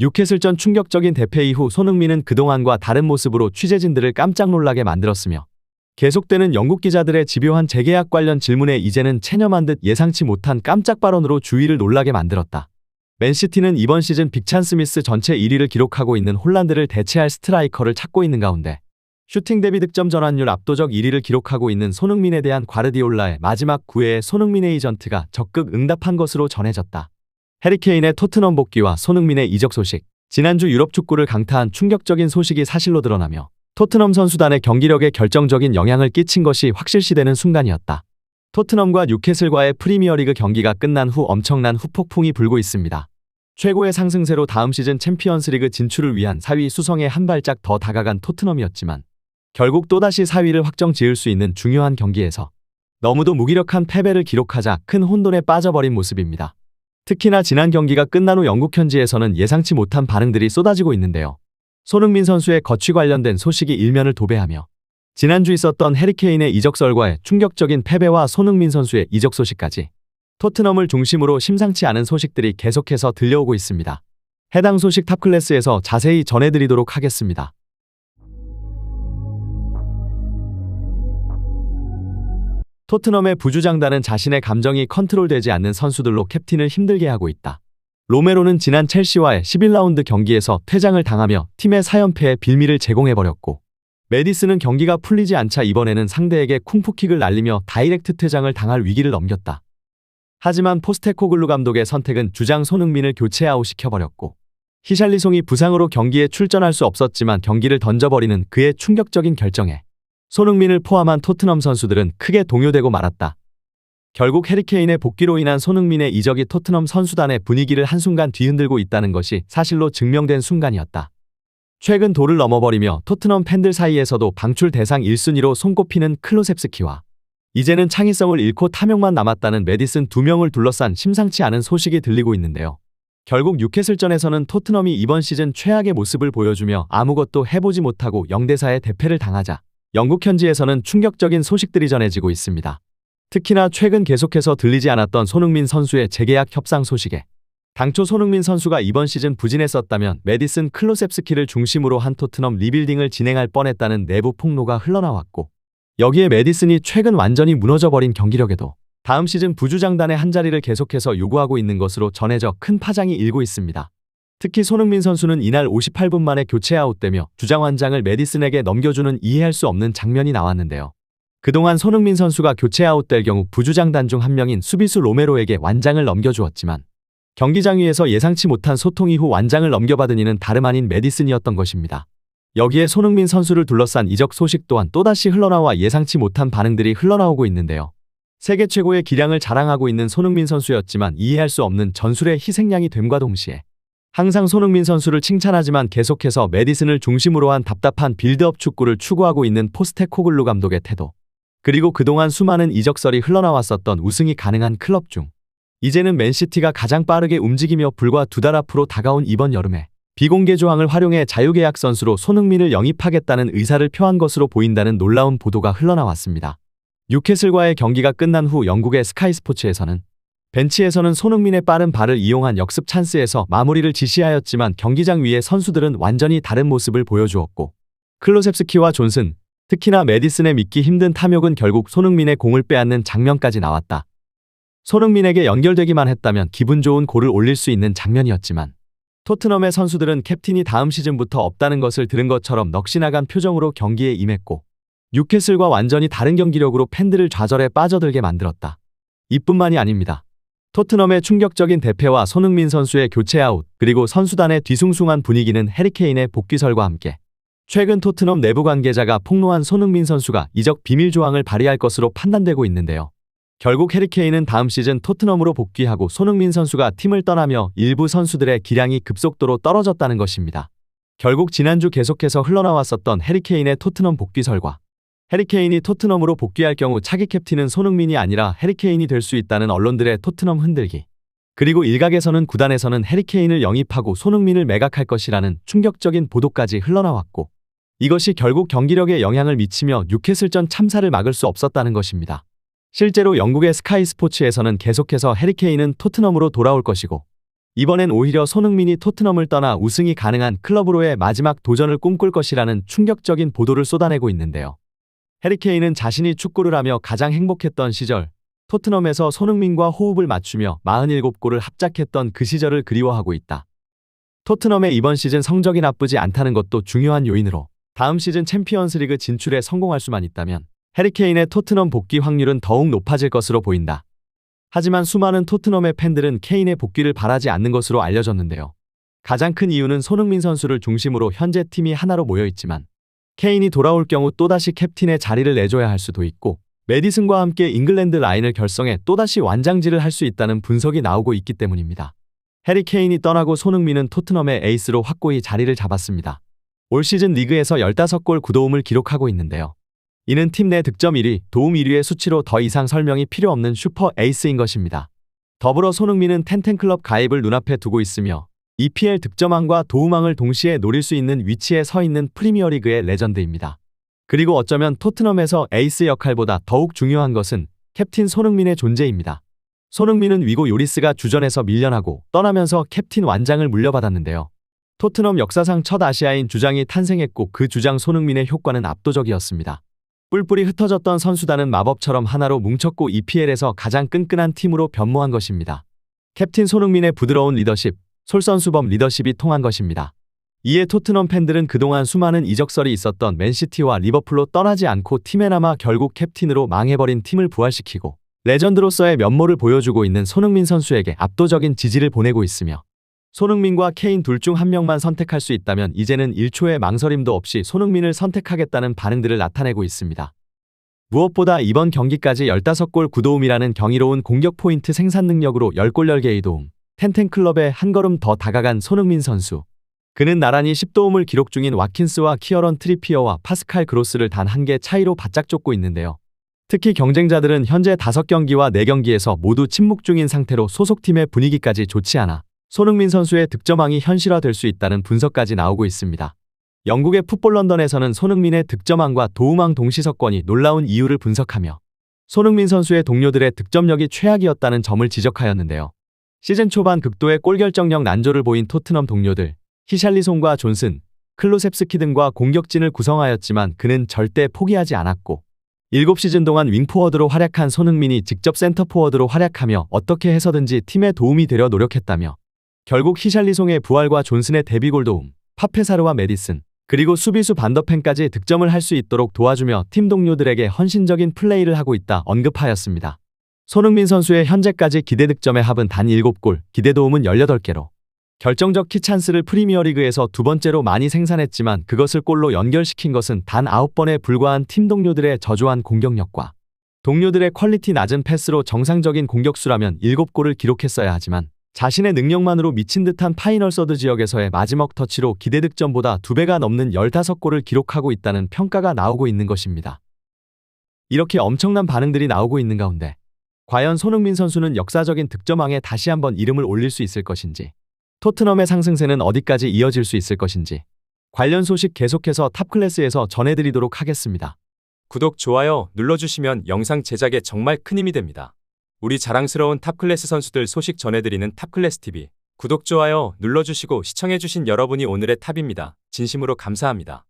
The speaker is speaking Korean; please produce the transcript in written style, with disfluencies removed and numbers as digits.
뉴캐슬전 충격적인 대패 이후 손흥민은 그동안과 다른 모습으로 취재진들을 깜짝 놀라게 만들었으며 계속되는 영국 기자들의 집요한 재계약 관련 질문에 이제는 체념한 듯 예상치 못한 깜짝 발언으로 주위를 놀라게 만들었다. 맨시티는 이번 시즌 빅찬 스미스 전체 1위를 기록하고 있는 홀란드를 대체할 스트라이커를 찾고 있는 가운데 슈팅 대비 득점 전환율 압도적 1위를 기록하고 있는 손흥민에 대한 과르디올라의 마지막 구애에 손흥민 에이전트가 적극 응답한 것으로 전해졌다. 해리케인의 토트넘 복귀와 손흥민의 이적 소식, 지난주 유럽 축구를 강타한 충격적인 소식이 사실로 드러나며 토트넘 선수단의 경기력에 결정적인 영향을 끼친 것이 확실시되는 순간이었다. 토트넘과 뉴캐슬과의 프리미어리그 경기가 끝난 후 엄청난 후폭풍이 불고 있습니다. 최고의 상승세로 다음 시즌 챔피언스리그 진출을 위한 4위 수성에 한 발짝 더 다가간 토트넘이었지만 결국 또다시 4위를 확정 지을 수 있는 중요한 경기에서 너무도 무기력한 패배를 기록하자 큰 혼돈에 빠져버린 모습입니다. 특히나 지난 경기가 끝난 후 영국 현지에서는 예상치 못한 반응들이 쏟아지고 있는데요. 손흥민 선수의 거취 관련된 소식이 일면을 도배하며 지난주 있었던 해리케인의 이적설과의 충격적인 패배와 손흥민 선수의 이적 소식까지 토트넘을 중심으로 심상치 않은 소식들이 계속해서 들려오고 있습니다. 해당 소식 탑클래스에서 자세히 전해드리도록 하겠습니다. 토트넘의 부주장단은 자신의 감정이 컨트롤되지 않는 선수들로 캡틴을 힘들게 하고 있다. 로메로는 지난 첼시와의 11라운드 경기에서 퇴장을 당하며 팀의 4연패에 빌미를 제공해버렸고 메디슨은 경기가 풀리지 않자 이번에는 상대에게 쿵푸킥을 날리며 다이렉트 퇴장을 당할 위기를 넘겼다. 하지만 포스테코글루 감독의 선택은 주장 손흥민을 교체 아웃시켜버렸고 히샬리송이 부상으로 경기에 출전할 수 없었지만 경기를 던져버리는 그의 충격적인 결정에 손흥민을 포함한 토트넘 선수들은 크게 동요되고 말았다. 결국 해리케인의 복귀로 인한 손흥민의 이적이 토트넘 선수단의 분위기를 한순간 뒤흔들고 있다는 것이 사실로 증명된 순간이었다. 최근 도를 넘어버리며 토트넘 팬들 사이에서도 방출 대상 1순위로 손꼽히는 클로셉스키와 이제는 창의성을 잃고 탐욕만 남았다는 메디슨 2명을 둘러싼 심상치 않은 소식이 들리고 있는데요. 결국 뉴캐슬전에서는 토트넘이 이번 시즌 최악의 모습을 보여주며 아무것도 해보지 못하고 0대4의 대패를 당하자 영국 현지에서는 충격적인 소식들이 전해지고 있습니다. 특히나 최근 계속해서 들리지 않았던 손흥민 선수의 재계약 협상 소식에 당초 손흥민 선수가 이번 시즌 부진했었다면 메디슨 클로셉스키를 중심으로 한 토트넘 리빌딩을 진행할 뻔했다는 내부 폭로가 흘러나왔고 여기에 메디슨이 최근 완전히 무너져버린 경기력에도 다음 시즌 부주장단의 한자리를 계속해서 요구하고 있는 것으로 전해져 큰 파장이 일고 있습니다. 특히 손흥민 선수는 이날 58분 만에 교체 아웃되며 주장완장을 메디슨에게 넘겨주는 이해할 수 없는 장면이 나왔는데요. 그동안 손흥민 선수가 교체 아웃될 경우 부주장단 중 한 명인 수비수 로메로에게 완장을 넘겨주었지만 경기장 위에서 예상치 못한 소통 이후 완장을 넘겨받은 이는 다름 아닌 메디슨이었던 것입니다. 여기에 손흥민 선수를 둘러싼 이적 소식 또한 또다시 흘러나와 예상치 못한 반응들이 흘러나오고 있는데요. 세계 최고의 기량을 자랑하고 있는 손흥민 선수였지만 이해할 수 없는 전술의 희생양이 됨과 동시에 항상 손흥민 선수를 칭찬하지만 계속해서 메디슨을 중심으로 한 답답한 빌드업 축구를 추구하고 있는 포스테코글루 감독의 태도, 그리고 그동안 수많은 이적설이 흘러나왔었던 우승이 가능한 클럽 중 이제는 맨시티가 가장 빠르게 움직이며 불과 2달 앞으로 다가온 이번 여름에 비공개 조항을 활용해 자유계약 선수로 손흥민을 영입하겠다는 의사를 표한 것으로 보인다는 놀라운 보도가 흘러나왔습니다. 뉴캐슬과의 경기가 끝난 후 영국의 스카이 스포츠에서는 벤치에서는 손흥민의 빠른 발을 이용한 역습 찬스에서 마무리를 지시하였지만 경기장 위의 선수들은 완전히 다른 모습을 보여주었고 클로셉스키와 존슨, 특히나 메디슨의 믿기 힘든 탐욕은 결국 손흥민의 공을 빼앗는 장면까지 나왔다. 손흥민에게 연결되기만 했다면 기분 좋은 골을 올릴 수 있는 장면이었지만 토트넘의 선수들은 캡틴이 다음 시즌부터 없다는 것을 들은 것처럼 넋이나간 표정으로 경기에 임했고 뉴캐슬과 완전히 다른 경기력으로 팬들을 좌절에 빠져들게 만들었다. 이뿐만이 아닙니다. 토트넘의 충격적인 대패와 손흥민 선수의 교체 아웃, 그리고 선수단의 뒤숭숭한 분위기는 해리케인의 복귀설과 함께 최근 토트넘 내부 관계자가 폭로한 손흥민 선수가 이적 비밀 조항을 발휘할 것으로 판단되고 있는데요. 결국 해리케인은 다음 시즌 토트넘으로 복귀하고 손흥민 선수가 팀을 떠나며 일부 선수들의 기량이 급속도로 떨어졌다는 것입니다. 결국 지난주 계속해서 흘러나왔었던 해리케인의 토트넘 복귀설과 해리케인이 토트넘으로 복귀할 경우 차기 캡틴은 손흥민이 아니라 해리케인이 될 수 있다는 언론들의 토트넘 흔들기, 그리고 일각에서는 구단에서는 해리케인을 영입하고 손흥민을 매각할 것이라는 충격적인 보도까지 흘러나왔고 이것이 결국 경기력에 영향을 미치며 뉴캐슬전 참사를 막을 수 없었다는 것입니다. 실제로 영국의 스카이 스포츠에서는 계속해서 해리케인은 토트넘으로 돌아올 것이고 이번엔 오히려 손흥민이 토트넘을 떠나 우승이 가능한 클럽으로의 마지막 도전을 꿈꿀 것이라는 충격적인 보도를 쏟아내고 있는데요. 해리 케인은 자신이 축구를 하며 가장 행복했던 시절, 토트넘에서 손흥민과 호흡을 맞추며 47골을 합작했던 그 시절을 그리워하고 있다. 토트넘의 이번 시즌 성적이 나쁘지 않다는 것도 중요한 요인으로 다음 시즌 챔피언스리그 진출에 성공할 수만 있다면 해리 케인의 토트넘 복귀 확률은 더욱 높아질 것으로 보인다. 하지만 수많은 토트넘의 팬들은 케인의 복귀를 바라지 않는 것으로 알려졌는데요. 가장 큰 이유는 손흥민 선수를 중심으로 현재 팀이 하나로 모여 있지만 케인이 돌아올 경우 또다시 캡틴의 자리를 내줘야 할 수도 있고 메디슨과 함께 잉글랜드 라인을 결성해 또다시 완장질을 할 수 있다는 분석이 나오고 있기 때문입니다. 해리 케인이 떠나고 손흥민은 토트넘의 에이스로 확고히 자리를 잡았습니다. 올 시즌 리그에서 15골 9도움을 기록하고 있는데요. 이는 팀 내 득점 1위, 도움 1위의 수치로 더 이상 설명이 필요 없는 슈퍼 에이스인 것입니다. 더불어 손흥민은 텐텐클럽 가입을 눈앞에 두고 있으며 EPL 득점왕과 도움왕을 동시에 노릴 수 있는 위치에 서 있는 프리미어리그의 레전드입니다. 그리고 어쩌면 토트넘에서 에이스 역할보다 더욱 중요한 것은 캡틴 손흥민의 존재입니다. 손흥민은 위고 요리스가 주전에서 밀려나고 떠나면서 캡틴 완장을 물려받았는데요. 토트넘 역사상 첫 아시아인 주장이 탄생했고 그 주장 손흥민의 효과는 압도적이었습니다. 뿔뿔이 흩어졌던 선수단은 마법처럼 하나로 뭉쳤고 EPL에서 가장 끈끈한 팀으로 변모한 것입니다. 캡틴 손흥민의 부드러운 리더십, 솔선수범 리더십이 통한 것입니다. 이에 토트넘 팬들은 그동안 수많은 이적설이 있었던 맨시티와 리버풀로 떠나지 않고 팀에 남아 결국 캡틴으로 망해버린 팀을 부활시키고 레전드로서의 면모를 보여주고 있는 손흥민 선수에게 압도적인 지지를 보내고 있으며 손흥민과 케인 둘 중 한 명만 선택할 수 있다면 이제는 1초의 망설임도 없이 손흥민을 선택하겠다는 반응들을 나타내고 있습니다. 무엇보다 이번 경기까지 15골 9도움이라는 경이로운 공격 포인트 생산 능력으로 10골 10개의 도움, 텐텐클럽에 한 걸음 더 다가간 손흥민 선수. 그는 나란히 10도움을 기록 중인 와킨스와 키어런 트리피어와 파스칼 그로스를 단 한 개 차이로 바짝 쫓고 있는데요. 특히 경쟁자들은 현재 5경기와 4경기에서 모두 침묵 중인 상태로 소속팀의 분위기까지 좋지 않아 손흥민 선수의 득점왕이 현실화될 수 있다는 분석까지 나오고 있습니다. 영국의 풋볼 런던에서는 손흥민의 득점왕과 도움왕 동시석권이 놀라운 이유를 분석하며 손흥민 선수의 동료들의 득점력이 최악이었다는 점을 지적하였는데요. 시즌 초반 극도의 골결정력 난조를 보인 토트넘 동료들, 히샬리송과 존슨, 클로셉스키 등과 공격진을 구성하였지만 그는 절대 포기하지 않았고 7시즌 동안 윙포워드로 활약한 손흥민이 직접 센터포워드로 활약하며 어떻게 해서든지 팀에 도움이 되려 노력했다며 결국 히샬리송의 부활과 존슨의 데뷔골 도움, 파페사르와 메디슨, 그리고 수비수 반더펜까지 득점을 할 수 있도록 도와주며 팀 동료들에게 헌신적인 플레이를 하고 있다 언급하였습니다. 손흥민 선수의 현재까지 기대 득점의 합은 단 7골, 기대 도움은 18개로 결정적 키 찬스를 프리미어리그에서 두 번째로 많이 생산했지만 그것을 골로 연결시킨 것은 단 9번에 불과한 팀 동료들의 저조한 공격력과 동료들의 퀄리티 낮은 패스로 정상적인 공격수라면 7골을 기록했어야 하지만 자신의 능력만으로 미친 듯한 파이널 서드 지역에서의 마지막 터치로 기대 득점보다 2배가 넘는 15골을 기록하고 있다는 평가가 나오고 있는 것입니다. 이렇게 엄청난 반응들이 나오고 있는 가운데 과연 손흥민 선수는 역사적인 득점왕에 다시 한번 이름을 올릴 수 있을 것인지, 토트넘의 상승세는 어디까지 이어질 수 있을 것인지 관련 소식 계속해서 탑클래스에서 전해드리도록 하겠습니다. 구독, 좋아요 눌러주시면 영상 제작에 정말 큰 힘이 됩니다. 우리 자랑스러운 탑클래스 선수들 소식 전해드리는 탑클래스TV. 구독, 좋아요 눌러주시고 시청해주신 여러분이 오늘의 탑입니다. 진심으로 감사합니다.